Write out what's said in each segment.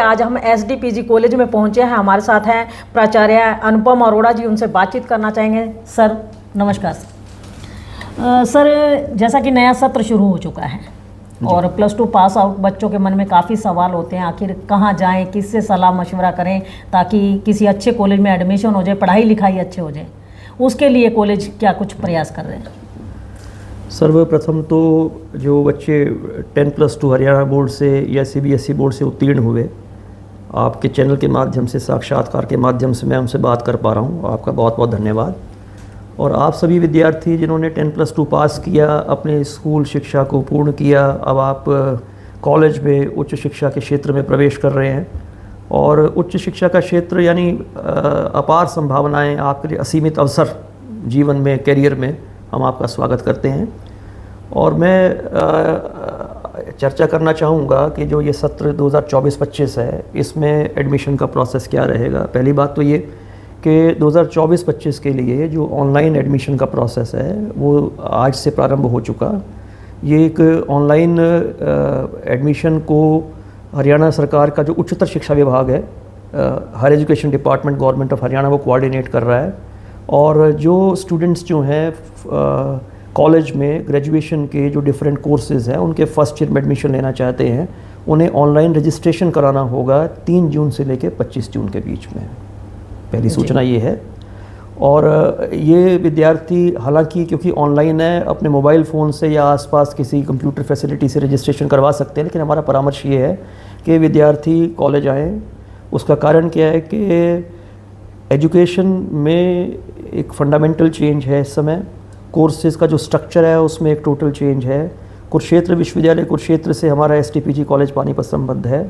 आज हम एसडीपीजी कॉलेज में पहुंचे हैं। हमारे साथ हैं प्राचार्य अनुपम अरोड़ा जी, उनसे बातचीत करना चाहेंगे। सर नमस्कार। सर जैसा कि नया सत्र शुरू हो चुका है और +2 पास आउट बच्चों के मन में काफ़ी सवाल होते हैं, आखिर कहाँ जाएं, किससे सलाह मशवरा करें ताकि किसी अच्छे कॉलेज में एडमिशन हो जाए, पढ़ाई लिखाई अच्छे हो जाए। उसके लिए कॉलेज क्या कुछ प्रयास कर रहे हैं? सर्वप्रथम तो जो बच्चे 10+2 हरियाणा बोर्ड से या CBSE बोर्ड से उत्तीर्ण हुए, आपके चैनल के माध्यम से, साक्षात्कार के माध्यम से मैं उनसे बात कर पा रहा हूँ, आपका बहुत बहुत धन्यवाद। और आप सभी विद्यार्थी जिन्होंने 10+2 पास किया, अपने स्कूल शिक्षा को पूर्ण किया, अब आप कॉलेज में उच्च शिक्षा के क्षेत्र में प्रवेश कर रहे हैं और उच्च शिक्षा का क्षेत्र यानी अपार संभावनाएं, आपके लिए असीमित अवसर जीवन में, करियर में, हम आपका स्वागत करते हैं। और मैं चर्चा करना चाहूँगा कि जो ये सत्र 2024-25 है, इसमें एडमिशन का प्रोसेस क्या रहेगा। पहली बात तो ये कि 2024-25 के लिए जो ऑनलाइन एडमिशन का प्रोसेस है वो आज से प्रारंभ हो चुका। ये एक ऑनलाइन एडमिशन को हरियाणा सरकार का जो उच्चतर शिक्षा विभाग है, higher education department government of Haryana, वो कोऑर्डिनेट कर रहा है। और जो स्टूडेंट्स जो हैं कॉलेज में ग्रेजुएशन के जो डिफरेंट कोर्सेज़ हैं, उनके फर्स्ट ईयर में एडमिशन लेना चाहते हैं, उन्हें ऑनलाइन रजिस्ट्रेशन कराना होगा 3 जून से लेकर 25 जून के बीच में। पहली सूचना ये है। और ये विद्यार्थी हालांकि क्योंकि ऑनलाइन है, अपने मोबाइल फ़ोन से या आसपास किसी कंप्यूटर फैसिलिटी से रजिस्ट्रेशन करवा सकते हैं, लेकिन हमारा परामर्श ये है कि विद्यार्थी कॉलेज आएँ। उसका कारण क्या है कि एजुकेशन में एक फंडामेंटल चेंज है इस समय। कोर्सेज़ का जो स्ट्रक्चर है उसमें एक टोटल चेंज है। कुरुक्षेत्र विश्वविद्यालय कुरुक्षेत्र से हमारा STPG कॉलेज पानीपत संबद्ध है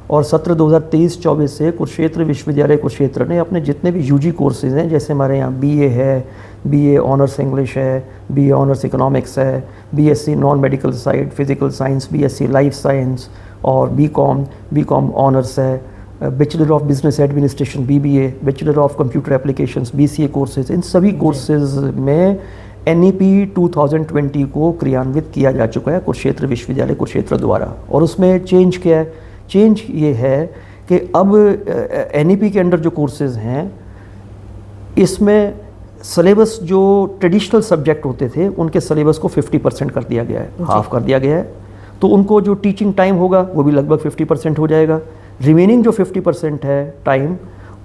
और सत्र 2023-24 से कुरुक्षेत्र विश्वविद्यालय कुरुक्षेत्र ने अपने जितने भी UG कोर्सेज़ हैं, जैसे हमारे यहाँ BA है, BA ऑनर्स इंग्लिश है, BA ऑनर्स इकोनॉमिक्स है, BSc non medical side physical science, BSc life science और BCom ऑनर्स है, bachelor of business administration BBA, bachelor of computer applications BCA courses, इन सभी कोर्सेज़ में NEP 2020 को क्रियान्वित किया जा चुका है कुरुक्षेत्र विश्वविद्यालय कुरुक्षेत्र द्वारा। और उसमें चेंज क्या है? चेंज ये है कि अब NEP के अंडर जो कोर्सेज़ हैं, इसमें सिलेबस जो ट्रेडिशनल सब्जेक्ट होते थे उनके सिलेबस को 50% कर दिया गया है, हाफ कर दिया गया है। तो उनको जो टीचिंग टाइम होगा वो भी लगभग 50% हो जाएगा। रिमेनिंग जो 50% है टाइम,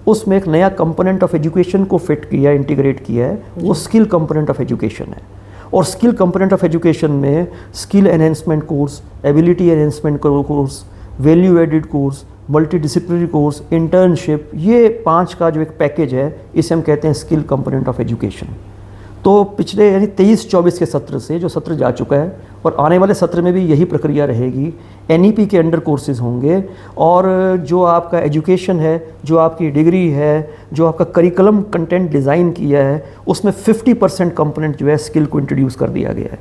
उसमें एक नया कंपोनेंट ऑफ एजुकेशन को फिट किया, इंटीग्रेट किया है, वो स्किल कंपोनेंट ऑफ एजुकेशन है। और स्किल कंपोनेंट ऑफ एजुकेशन में skill enhancement course, ability enhancement course, value added course, multi disciplinary course, internship, ये 5 का जो एक पैकेज है, इसे हम कहते हैं स्किल कंपोनेंट ऑफ एजुकेशन। तो पिछले यानी 23-24 के सत्र से जो सत्र जा चुका है और आने वाले सत्र में भी यही प्रक्रिया रहेगी। NEP के अंडर कोर्सेज़ होंगे और जो आपका एजुकेशन है, जो आपकी डिग्री है, जो आपका करिकुलम कंटेंट डिज़ाइन किया है, उसमें 50% कंपोनेंट जो है स्किल को इंट्रोड्यूस कर दिया गया है।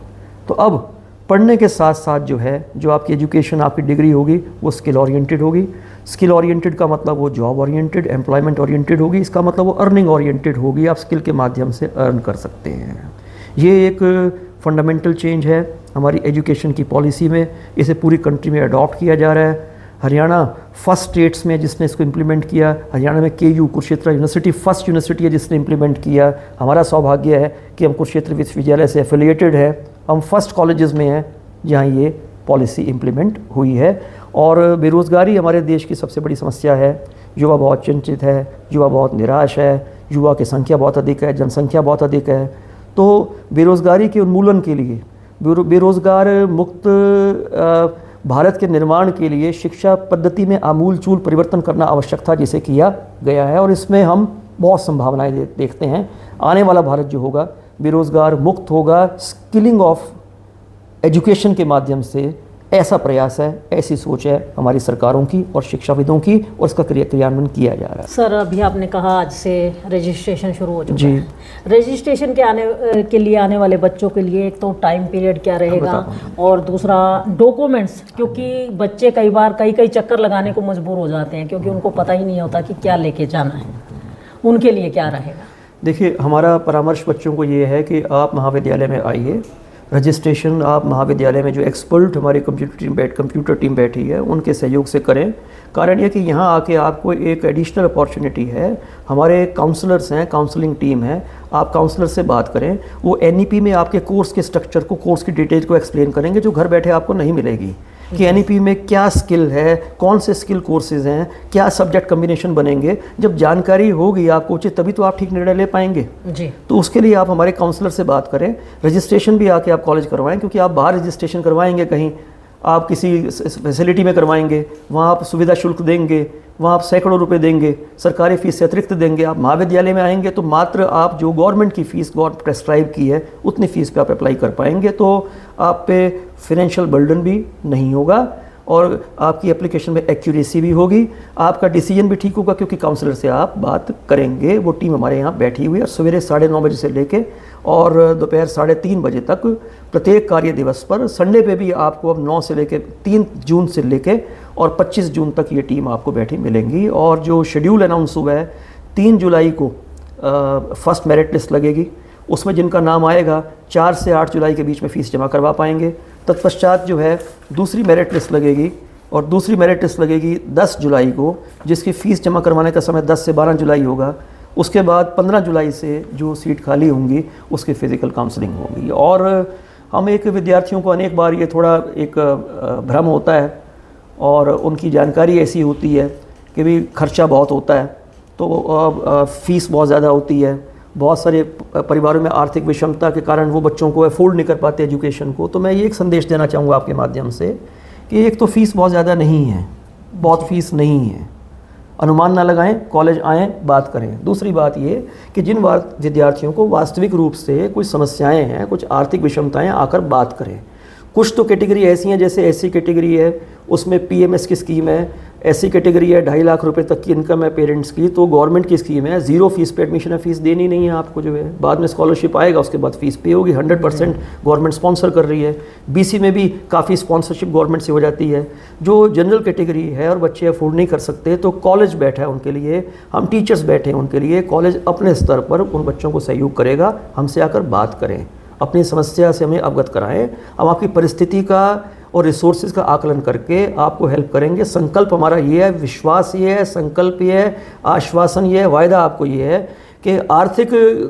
तो अब पढ़ने के साथ साथ जो है, जो आपकी एजुकेशन, आपकी डिग्री होगी, वो स्किल ओरिएंटेड होगी। स्किल ओरिएंटेड का मतलब वो जॉब ओरिएंटेड, एम्प्लॉयमेंट ओरिएंटेड होगी। इसका मतलब वो अर्निंग ओरिएंटेड होगी, आप स्किल के माध्यम से अर्न कर सकते हैं। ये एक फंडामेंटल चेंज है हमारी एजुकेशन की पॉलिसी में। इसे पूरी कंट्री में अडॉप्ट किया जा रहा है। हरियाणा फर्स्ट स्टेट्स में जिसने इसको इम्प्लीमेंट किया। हरियाणा में KU Kurukshetra university first university है जिसने इम्प्लीमेंट किया। हमारा सौभाग्य है कि हम कुरुक्षेत्र विश्वविद्यालय से एफिलिएटेड है। हम फर्स्ट कॉलेजेस में हैं जहाँ ये पॉलिसी इम्प्लीमेंट हुई है। और बेरोज़गारी हमारे देश की सबसे बड़ी समस्या है। युवा बहुत चिंतित है, युवा बहुत निराश है, युवा की संख्या बहुत अधिक है, जनसंख्या बहुत अधिक है। तो बेरोज़गारी के उन्मूलन के लिए, बेरोज़गार मुक्त भारत के निर्माण के लिए शिक्षा पद्धति में आमूलचूल परिवर्तन करना आवश्यक था, जिसे किया गया है। और इसमें हम बहुत संभावनाएं देखते हैं। आने वाला भारत जो होगा बेरोज़गार मुक्त होगा, स्किलिंग ऑफ एजुकेशन के माध्यम से। ऐसा प्रयास है, ऐसी सोच है हमारी सरकारों की और शिक्षाविदों की, और इसका क्रियान्वयन किया जा रहा है। सर अभी आपने कहा आज से रजिस्ट्रेशन शुरू हो चुका है। रजिस्ट्रेशन के लिए आने वाले बच्चों के लिए एक तो टाइम पीरियड क्या रहेगा, और दूसरा डॉक्यूमेंट्स, क्योंकि बच्चे कई बार कई चक्कर लगाने को मजबूर हो जाते हैं क्योंकि उनको पता ही नहीं होता कि क्या लेके जाना है। उनके लिए क्या रहेगा? देखिए, हमारा परामर्श बच्चों को ये है कि आप महाविद्यालय में आइए, रजिस्ट्रेशन आप महाविद्यालय में जो एक्सपर्ट हमारी कंप्यूटर टीम बैठी है उनके सहयोग से करें। कारण ये कि यहाँ आके आपको एक एडिशनल अपॉर्चुनिटी है, हमारे काउंसलर्स हैं, काउंसलिंग टीम है, आप काउंसलर से बात करें, वो NEP में आपके कोर्स के स्ट्रक्चर को, कोर्स की डिटेल को एक्सप्लेन करेंगे जो घर बैठे आपको नहीं मिलेगी, कि NEP में क्या स्किल है, कौन से स्किल कोर्सेज हैं, क्या सब्जेक्ट कम्बिनेशन बनेंगे। जब जानकारी होगी आपको उचित, तभी तो आप ठीक निर्णय ले पाएंगे जी। तो उसके लिए आप हमारे काउंसलर से बात करें, रजिस्ट्रेशन भी आके आप कॉलेज करवाएं, क्योंकि आप बाहर रजिस्ट्रेशन करवाएंगे कहीं, आप किसी फैसिलिटी में करवाएंगे, वहाँ आप सुविधा शुल्क देंगे, वहाँ आप सैकड़ों रुपए देंगे, सरकारी फीस से अतिरिक्त देंगे। आप महाविद्यालय में आएंगे तो मात्र आप जो गवर्नमेंट की फ़ीस गवर्नमेंट प्रेस्क्राइब की है उतनी फ़ीस पे आप अप्लाई कर पाएंगे, तो आप पे फिनेंशियल बर्डन भी नहीं होगा और आपकी एप्लीकेशन में एक्यूरेसी भी होगी, आपका डिसीजन भी ठीक होगा, क्योंकि काउंसलर से आप बात करेंगे। वो टीम हमारे यहाँ बैठी हुई है और सवेरे 9:30 बजे से लेके और दोपहर 3:30 बजे तक प्रत्येक कार्य दिवस पर, संडे पे भी आपको अब 9 से लेके 3 जून से लेके और 25 जून तक ये टीम आपको बैठी मिलेंगी। और जो शेड्यूल अनाउंस हुआ है 3 जुलाई को फर्स्ट मेरिट लिस्ट लगेगी, उसमें जिनका नाम आएगा 4 से 8 जुलाई के बीच में फ़ीस जमा करवा पाएंगे। तत्पश्चात जो है दूसरी मेरिट लिस्ट लगेगी और दूसरी मेरिट लिस्ट लगेगी 10 जुलाई को, जिसकी फ़ीस जमा करवाने का समय 10 से 12 जुलाई होगा। उसके बाद 15 जुलाई से जो सीट खाली होंगी उसकी फ़िज़िकल काउंसलिंग होगी। और हम एक विद्यार्थियों को अनेक बार ये थोड़ा एक भ्रम होता है और उनकी जानकारी ऐसी होती है कि भी खर्चा बहुत होता है, तो फ़ीस बहुत ज़्यादा होती है, बहुत सारे परिवारों में आर्थिक विषमता के कारण वो बच्चों को अफोर्ड नहीं कर पाते एजुकेशन को। तो मैं ये एक संदेश देना चाहूँगा आपके माध्यम से कि एक तो फ़ीस बहुत ज़्यादा नहीं है, बहुत फ़ीस नहीं है, अनुमान ना लगाएं, कॉलेज आएँ, बात करें। दूसरी बात ये कि जिन विद्यार्थियों को वास्तविक रूप से कुछ समस्याएं हैं, कुछ आर्थिक विषमताएं, आकर बात करें। कुछ तो कैटेगरी ऐसी हैं, जैसे SC कैटेगरी है, उसमें PMS की स्कीम है, SC कैटेगरी है 2.5 लाख रुपए तक की इनकम है पेरेंट्स की, तो गवर्नमेंट की स्कीम है, 0 फीस पे एडमिशन है, फीस देनी नहीं है आपको, जो है बाद में स्कॉलरशिप आएगा उसके बाद फीस पे होगी, 100% गवर्नमेंट स्पॉन्सर कर रही है। BC में भी काफ़ी स्पॉन्सरशिप गवर्नमेंट से हो जाती है। जो जनरल कैटेगरी है और बच्चे अफोर्ड नहीं कर सकते, तो कॉलेज बैठा है उनके लिए, हम टीचर्स बैठे हैं उनके लिए, कॉलेज अपने स्तर पर उन बच्चों को सहयोग करेगा। हमसे आकर बात करें, अपनी समस्या से हमें अवगत कराएं, हम आपकी परिस्थिति का और रिसोर्सेज का आकलन करके आपको हेल्प करेंगे। संकल्प हमारा ये है, विश्वास ये है, संकल्प ये है, आश्वासन ये है, वायदा आपको ये है कि आर्थिक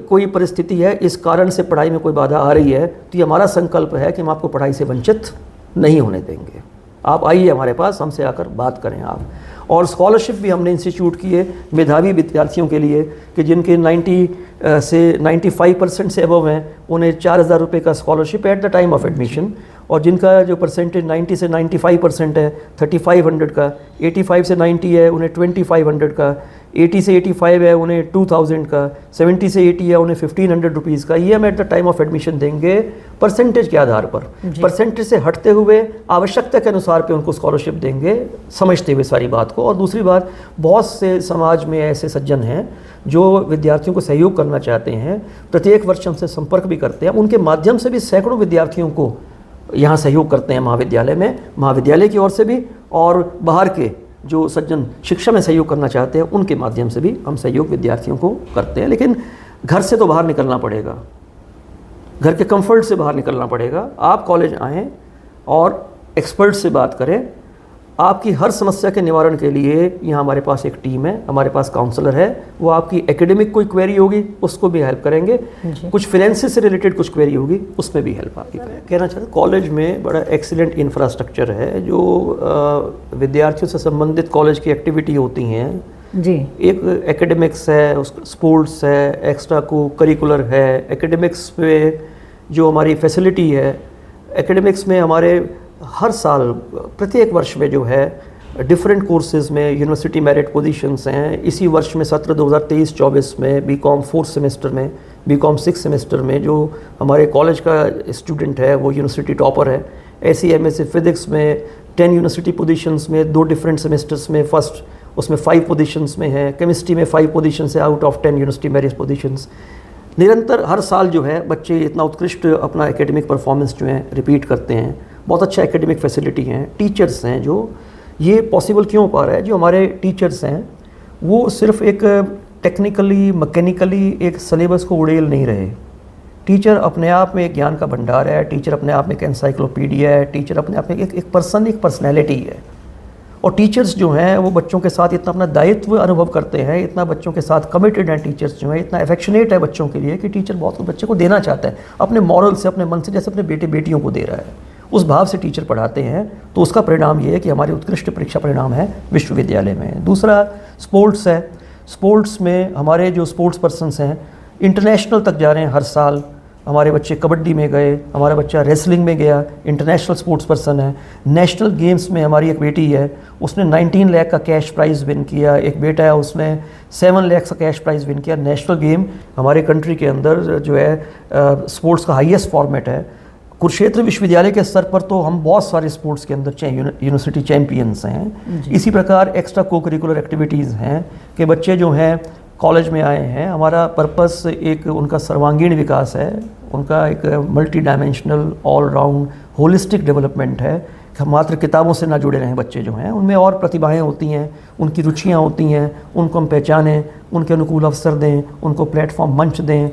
कोई परिस्थिति है, इस कारण से पढ़ाई में कोई बाधा आ रही है, तो ये हमारा संकल्प है कि हम आपको पढ़ाई से वंचित नहीं होने देंगे। आप आइए हमारे पास, हमसे आकर बात करें आप। और स्कॉलरशिप भी हमने इंस्टीट्यूट की है मेधावी विद्यार्थियों के लिए कि जिनके 90 से 95% से अबव हैं, उन्हें 4,000 रुपये का scholarship at the time of admission, और जिनका जो परसेंटेज 90 से 95% है 3500 का, 85 से 90 है उन्हें 2500 का, 80 से 85 है उन्हें 2000 का, 70 से 80 है उन्हें 1500 रुपीज़ का। ये हम at the time of admission देंगे परसेंटेज के आधार पर, परसेंटेज से हटते हुए आवश्यकता के अनुसार पे उनको स्कॉलरशिप देंगे, समझते हुए सारी बात को। और दूसरी बात, बहुत से समाज में ऐसे सज्जन हैं जो विद्यार्थियों को सहयोग करना चाहते हैं, प्रत्येक वर्ष हमसे संपर्क भी करते हैं, उनके माध्यम से भी सैकड़ों विद्यार्थियों को यहाँ सहयोग करते हैं महाविद्यालय में, महाविद्यालय की ओर से भी, और बाहर के जो सज्जन शिक्षा में सहयोग करना चाहते हैं उनके माध्यम से भी हम सहयोग विद्यार्थियों को करते हैं। लेकिन घर से तो बाहर निकलना पड़ेगा, घर के कंफर्ट से बाहर निकलना पड़ेगा। आप कॉलेज आएँ और एक्सपर्ट से बात करें, आपकी हर समस्या के निवारण के लिए यहाँ हमारे पास एक टीम है, हमारे पास काउंसलर है, वो आपकी एकेडमिक कोई क्वेरी होगी उसको भी हेल्प करेंगे, कुछ फाइनेंस से रिलेटेड कुछ क्वेरी होगी उसमें भी हेल्प आपकी करेंगे। कहना चाहते कॉलेज में बड़ा एक्सीलेंट इंफ्रास्ट्रक्चर है, जो विद्यार्थियों से संबंधित कॉलेज की एक्टिविटी होती हैं जी, एक एकेडमिक्स है, स्पोर्ट्स है, एक्स्ट्रा को करिकुलर है, एकेडमिक्स पे जो हमारी फैसिलिटी है, एकेडमिक्स में हमारे हर साल प्रत्येक वर्ष में जो है डिफरेंट कोर्सेज़ में यूनिवर्सिटी मेरिट पोजीशंस हैं। इसी वर्ष में सत्र 2023-24 में BCom 4th सेमेस्टर में, BCom 6th सेमेस्टर में जो हमारे कॉलेज का स्टूडेंट है वो यूनिवर्सिटी टॉपर है। ऐसी MSc फिज़िक्स में 10 यूनिवर्सिटी पोजीशंस में 2 डिफरेंट सेमेस्टर्स में फर्स्ट, उसमें 5 पोजीशंस में है। केमिस्ट्री में 5 पोजीशंस है out of 10 university merit positions. निरंतर हर साल जो है बच्चे इतना उत्कृष्ट अपना एकेडमिक परफॉर्मेंस जो है रिपीट करते हैं, बहुत अच्छा एकेडमिक फैसिलिटी हैं, टीचर्स हैं। जो ये पॉसिबल क्यों पा रहा है, जो हमारे टीचर्स हैं वो सिर्फ एक टेक्निकली मैकेनिकली एक सिलेबस को उड़ेल नहीं रहे, टीचर अपने आप में एक ज्ञान का भंडार है, टीचर अपने आप में एक एनसाइक्लोपीडिया है, टीचर अपने आप में एक पर्सनैलिटी है। और टीचर्स जो हैं वो बच्चों के साथ इतना अपना दायित्व अनुभव करते हैं, इतना बच्चों के साथ कमिटेड हैं टीचर्स जो हैं, इतना अफेक्शनेट है बच्चों के लिए कि टीचर बहुत कुछ बच्चे को देना चाहता है अपने मॉरल से, अपने मन से, जैसे अपने बेटे बेटियों को दे रहा है। उस भाव से टीचर पढ़ाते हैं, तो उसका परिणाम ये है कि हमारे उत्कृष्ट परीक्षा परिणाम है विश्वविद्यालय में। दूसरा स्पोर्ट्स है। स्पोर्ट्स में हमारे जो स्पोर्ट्स पर्सनस हैं इंटरनेशनल तक जा रहे हैं हर साल। हमारे बच्चे कबड्डी में गए, हमारा बच्चा रेसलिंग में गया, इंटरनेशनल स्पोर्ट्स पर्सन है। नेशनल गेम्स में हमारी एक बेटी है, उसने 19 लाख का कैश प्राइज़ विन किया। एक बेटा है, उसने 7 लाख का कैश प्राइज़ विन किया। नेशनल गेम हमारे कंट्री के अंदर जो है स्पोर्ट्स का हाईएस्ट फॉर्मेट है। कुरुक्षेत्र विश्वविद्यालय के स्तर पर तो हम बहुत सारे स्पोर्ट्स के अंदर यूनिवर्सिटी चैम्पियंस हैं। इसी प्रकार एक्स्ट्रा को करिकुलर एक्टिविटीज़ हैं कि बच्चे जो हैं कॉलेज में आए हैं, हमारा पर्पस एक उनका सर्वांगीण विकास है, उनका एक multi dimensional all round holistic development है। मात्र किताबों से ना जुड़े रहें बच्चे जो हैं, उनमें और प्रतिभाएं होती हैं, उनकी रुचियां होती हैं, उनको हम पहचानें, उनके अनुकूल अवसर दें, उनको प्लेटफॉर्म मंच दें,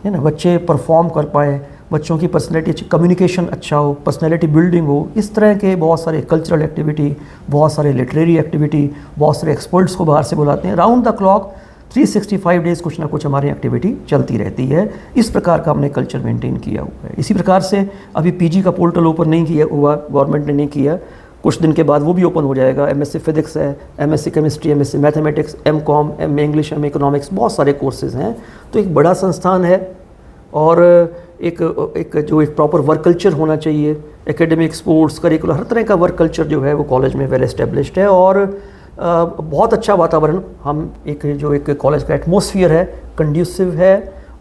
है ना। बच्चे परफॉर्म कर पाएँ, बच्चों की पर्सनैलिटी अच्छी, कम्युनिकेशन अच्छा हो, पर्सनैलिटी बिल्डिंग हो। इस तरह के बहुत सारे कल्चरल एक्टिविटी, बहुत सारे लिटरेरी एक्टिविटी, बहुत सारे एक्सपर्ट्स को बाहर से बुलाते हैं। राउंड द क्लॉक 365 डेज़ कुछ ना कुछ हमारी एक्टिविटी चलती रहती है। इस प्रकार का हमने कल्चर मेंटेन किया हुआ है। इसी प्रकार से अभी पीजी का पोर्टल ओपन नहीं किया हुआ, गवर्नमेंट ने नहीं किया, कुछ दिन के बाद वो भी ओपन हो जाएगा। एमएससी फिजिक्स है, MSc chemistry, MSc mathematics, MCom, MA English, MA economics, बहुत सारे कोर्सेज़ हैं। तो एक बड़ा संस्थान है और एक जो एक प्रॉपर वर्क कल्चर होना चाहिए, एकेडमिक, स्पोर्ट्स, करिकुलर, हर तरह का वर्क कल्चर जो है वो कॉलेज में वेल एस्टेब्लिश्ड है। और बहुत अच्छा वातावरण, हम एक कॉलेज का एटमॉस्फेयर है, कंड्यूसिव है,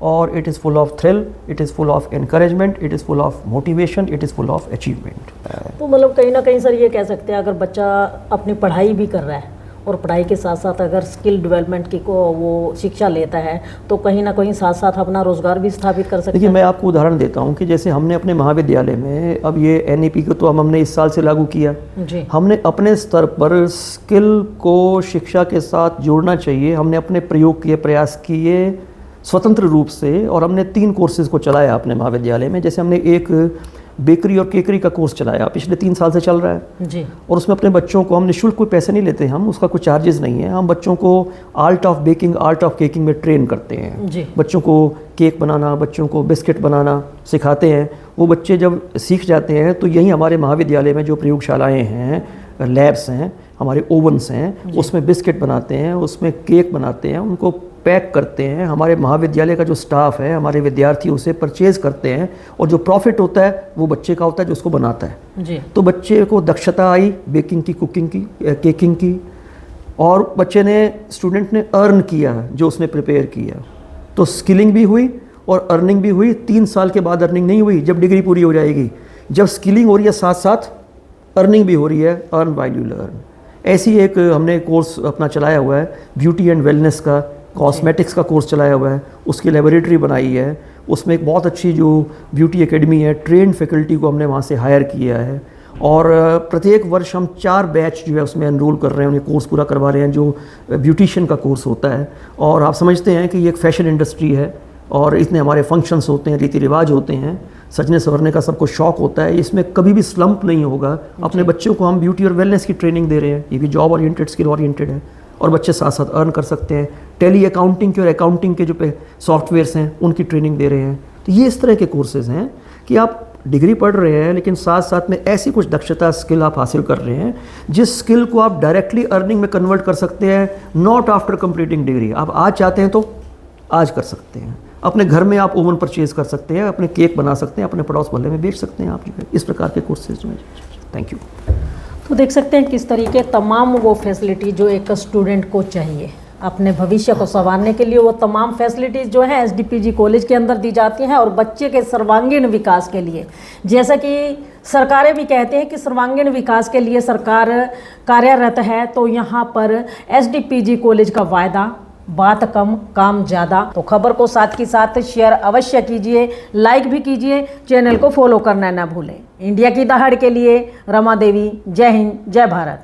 और it is full of thrill, it is full of encouragement, it is full of motivation, it is full of achievement. तो मतलब कहीं ना कहीं सर ये कह सकते हैं, अगर बच्चा अपनी पढ़ाई भी कर रहा है और पढ़ाई के साथ साथ अगर स्किल डेवलपमेंट की को वो शिक्षा लेता है, तो कहीं ना कहीं साथ साथ अपना रोज़गार भी स्थापित कर सकता है। देखिए, मैं आपको उदाहरण देता हूँ कि जैसे हमने अपने महाविद्यालय में, अब ये एनईपी को तो हमने इस साल से लागू किया जी। हमने अपने स्तर पर स्किल को शिक्षा के साथ जोड़ना चाहिए। हमने अपने प्रयोग किए, प्रयास किए स्वतंत्र रूप से, और हमने 3 कोर्सेज़ को चलाया अपने महाविद्यालय में। जैसे हमने एक बेकरी और केकरी का कोर्स चलाया, पिछले 3 साल से चल रहा है जी। और उसमें अपने बच्चों को हम निःशुल्क कोई पैसे नहीं लेते, हम उसका कोई चार्जेस नहीं है। हम बच्चों को art of baking, art of caking में ट्रेन करते हैं जी। बच्चों को केक बनाना, बच्चों को बिस्किट बनाना सिखाते हैं। वो बच्चे जब सीख जाते हैं तो यही हमारे महाविद्यालय में जो प्रयोगशालाएँ हैं, लैब्स हैं, हमारे ओवन्स हैं, उसमें बिस्किट बनाते हैं, उसमें केक बनाते हैं, उनको पैक करते हैं। हमारे महाविद्यालय का जो स्टाफ है, हमारे विद्यार्थी उसे परचेज़ करते हैं, और जो प्रॉफिट होता है वो बच्चे का होता है जो उसको बनाता है जी। तो बच्चे को दक्षता आई बेकिंग की, कुकिंग की, केकिंग की, और बच्चे ने, स्टूडेंट ने अर्न किया जो उसने प्रिपेयर किया, तो स्किलिंग भी हुई और अर्निंग भी हुई। 3 साल के बाद अर्निंग नहीं हुई, जब डिग्री पूरी हो जाएगी। जब स्किलिंग हो रही है साथ साथ अर्निंग भी हो रही है, अर्न व्हाइल यू लर्न। ऐसी एक हमने कोर्स अपना चलाया हुआ है, ब्यूटी एंड वेलनेस का, कॉस्मेटिक्स का कोर्स चलाया हुआ है, उसकी लेबोरेटरी बनाई है। उसमें एक बहुत अच्छी जो ब्यूटी एकेडमी है, ट्रेंड फैकल्टी को हमने वहाँ से हायर किया है, और प्रत्येक वर्ष हम 4 बैच जो है उसमें एनरोल कर रहे हैं, उन्हें कोर्स पूरा करवा रहे हैं, जो ब्यूटिशियन का कोर्स होता है। और आप समझते हैं कि ये एक फैशन इंडस्ट्री है, और इतने हमारे फंक्शंस होते हैं, रीति रिवाज होते हैं, सजने संवरने का सबको शौक होता है। इसमें कभी भी स्लम्प नहीं होगा। अपने बच्चों को हम ब्यूटी और वेलनेस की ट्रेनिंग दे रहे हैं, ये भी जॉब ओरिएंटेड, स्किल ओरिएंटेड है, और बच्चे साथ साथ अर्न कर सकते हैं। टेली अकाउंटिंग के और अकाउंटिंग के जो सॉफ्टवेयर्स हैं उनकी ट्रेनिंग दे रहे हैं। तो ये इस तरह के कोर्सेज़ हैं कि आप डिग्री पढ़ रहे हैं, लेकिन साथ साथ में ऐसी कुछ दक्षता, स्किल आप हासिल कर रहे हैं जिस स्किल को आप डायरेक्टली अर्निंग में कन्वर्ट कर सकते हैं, नॉट आफ्टर कंप्लीटिंग डिग्री। आप आज चाहते हैं तो आज कर सकते हैं। अपने घर में आप ओवन परचेज कर सकते हैं, अपने केक बना सकते हैं, अपने पड़ोस मोहल्ले में बेच सकते हैं आप जो है। इस प्रकार के कोर्सेज जो हैं। Thank you. तो देख सकते हैं किस तरीके तमाम वो फैसिलिटी जो एक स्टूडेंट को चाहिए अपने भविष्य को संवारने के लिए, वो तमाम फैसिलिटीज़ जो है एसडीपीजी कॉलेज के अंदर दी जाती हैं, और बच्चे के सर्वांगीण विकास के लिए, जैसा कि सरकारें भी कहते हैं कि सर्वांगीण विकास के लिए सरकार कार्यरत है, तो यहाँ पर एसडीपीजी कॉलेज का वायदा बात कम काम ज़्यादा। तो खबर को साथ के साथ शेयर अवश्य कीजिए, लाइक भी कीजिए, चैनल को फॉलो करना ना भूलें। इंडिया की दहाड़ के लिए रमा देवी, जय हिंद, जय भारत।